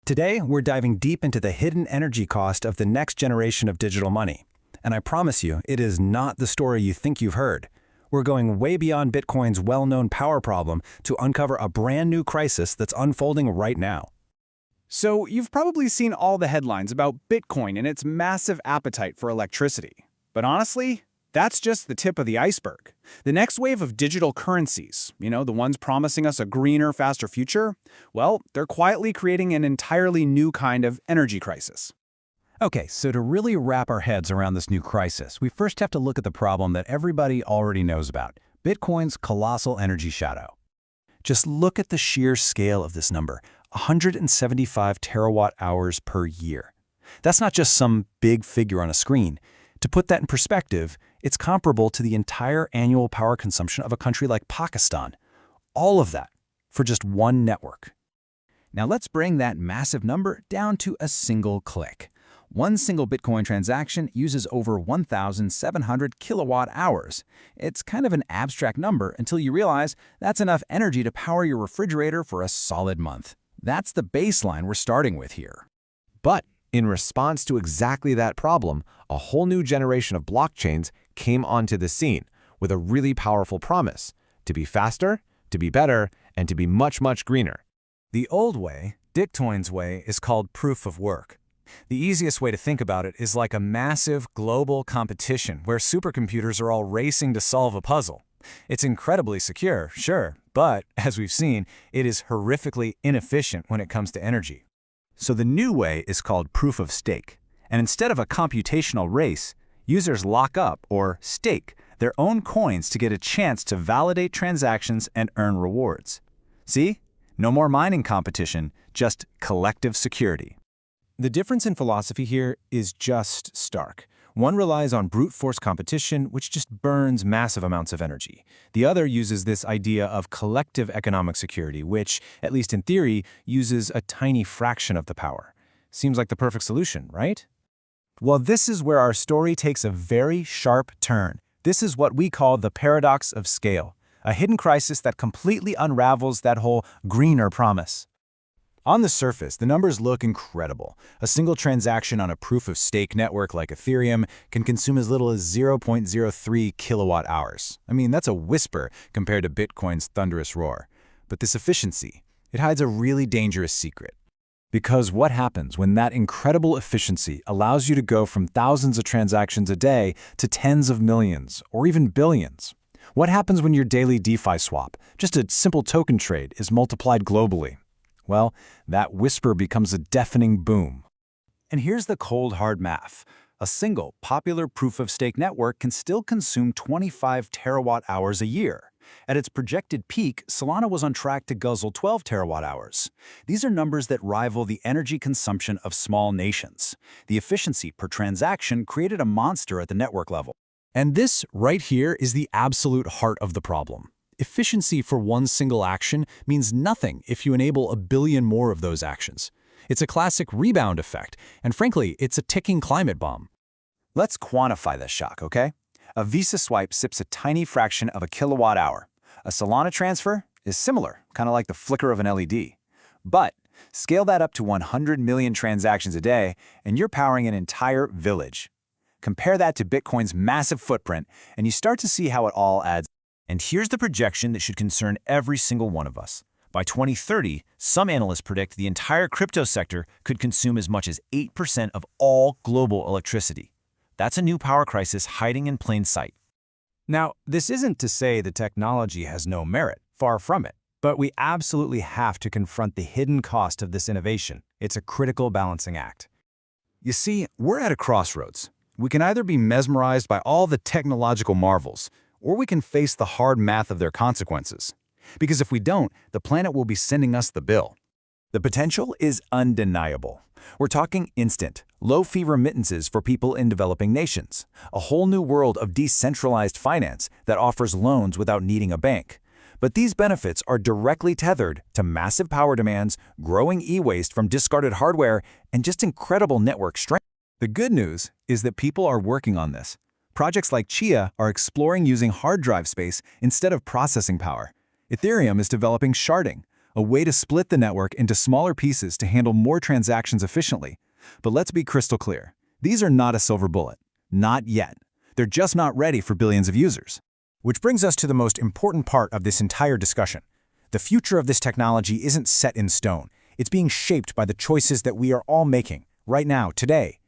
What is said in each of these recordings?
Today, we're diving deep into the hidden energy cost of the next generation of digital money. And I promise you, it is not the story you think you've heard. We're going way beyond Bitcoin's well-known power problem to uncover a brand new crisis that's unfolding right now. So, you've probably seen all the headlines about Bitcoin and its massive appetite for electricity. But honestly, that's just the tip of the iceberg. The next wave of digital currencies, the ones promising us a greener, faster future, well, they're quietly creating an entirely new kind of energy crisis. Okay, so to really wrap our heads around this new crisis, we first have to look at the problem that everybody already knows about: Bitcoin's colossal energy shadow. Just look at the sheer scale of this number: 175 terawatt hours per year. That's not just some big figure on a screen. To put that in perspective, it's comparable to the entire annual power consumption of a country like Pakistan. All of that for just one network. Now let's bring that massive number down to a single click. One single Bitcoin transaction uses over 1,700 kilowatt hours. It's kind of an abstract number until you realize that's enough energy to power your refrigerator for a solid month. That's the baseline we're starting with here. But in response to exactly that problem, a whole new generation of blockchains came onto the scene with a really powerful promise: to be faster, to be better, and to be much, much greener. The old way, Bitcoin's way, is called proof of work. The easiest way to think about it is like a massive global competition where supercomputers are all racing to solve a puzzle. It's incredibly secure, sure, but as we've seen, it is horrifically inefficient when it comes to energy. So the new way is called proof of stake. And instead of a computational race, users lock up or stake their own coins to get a chance to validate transactions and earn rewards. See? No more mining competition, just collective security. The difference in philosophy here is just stark. One relies on brute force competition, which just burns massive amounts of energy. The other uses this idea of collective economic security, which, at least in theory, uses a tiny fraction of the power. Seems like the perfect solution, right? Well, this is where our story takes a very sharp turn. This is what we call the paradox of scale, a hidden crisis that completely unravels that whole greener promise. On the surface, the numbers look incredible. A single transaction on a proof-of-stake network like Ethereum can consume as little as 0.03 kilowatt hours. I mean, that's a whisper compared to Bitcoin's thunderous roar. But this efficiency, it hides a really dangerous secret. Because what happens when that incredible efficiency allows you to go from thousands of transactions a day to tens of millions or even billions? What happens when your daily DeFi swap, just a simple token trade, is multiplied globally? Well, that whisper becomes a deafening boom. And here's the cold, hard math. A single, popular proof-of-stake network can still consume 25 terawatt hours a year. At its projected peak, Solana was on track to guzzle 12 terawatt hours. These are numbers that rival the energy consumption of small nations. The efficiency per transaction created a monster at the network level. And this, right here, is the absolute heart of the problem. Efficiency for one single action means nothing if you enable a billion more of those actions. It's a classic rebound effect, and frankly, it's a ticking climate bomb. Let's quantify this shock, okay? A Visa swipe sips a tiny fraction of a kilowatt hour. A Solana transfer is similar, kind of like the flicker of an LED. But scale that up to 100 million transactions a day, and you're powering an entire village. Compare that to Bitcoin's massive footprint, and you start to see how it all adds. And here's the projection that should concern every single one of us. By 2030, some analysts predict the entire crypto sector could consume as much as 8% of all global electricity. That's a new power crisis hiding in plain sight. Now, this isn't to say the technology has no merit, far from it. But we absolutely have to confront the hidden cost of this innovation. It's a critical balancing act. You see, we're at a crossroads. We can either be mesmerized by all the technological marvels, or we can face the hard math of their consequences. Because if we don't, the planet will be sending us the bill. The potential is undeniable. We're talking instant, low-fee remittances for people in developing nations, a whole new world of decentralized finance that offers loans without needing a bank. But these benefits are directly tethered to massive power demands, growing e-waste from discarded hardware, and just incredible network strength. The good news is that people are working on this. Projects like Chia are exploring using hard drive space instead of processing power. Ethereum is developing sharding, a way to split the network into smaller pieces to handle more transactions efficiently. But let's be crystal clear. These are not a silver bullet. Not yet. They're just not ready for billions of users. Which brings us to the most important part of this entire discussion. The future of this technology isn't set in stone. It's being shaped by the choices that we are all making, right now, today.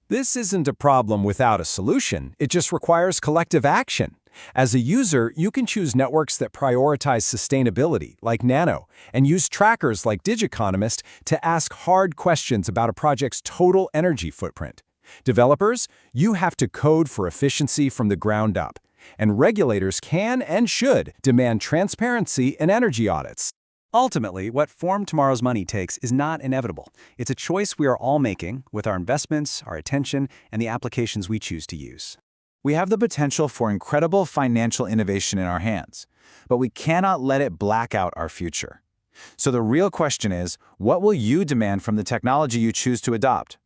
This isn't a problem without a solution. It just requires collective action. As a user, you can choose networks that prioritize sustainability, like Nano, and use trackers like Digiconomist to ask hard questions about a project's total energy footprint. Developers, you have to code for efficiency from the ground up. And regulators can and should demand transparency and energy audits. Ultimately, what form tomorrow's money takes is not inevitable. It's a choice we are all making with our investments, our attention, and the applications we choose to use. We have the potential for incredible financial innovation in our hands, but we cannot let it black out our future. So the real question is, what will you demand from the technology you choose to adopt?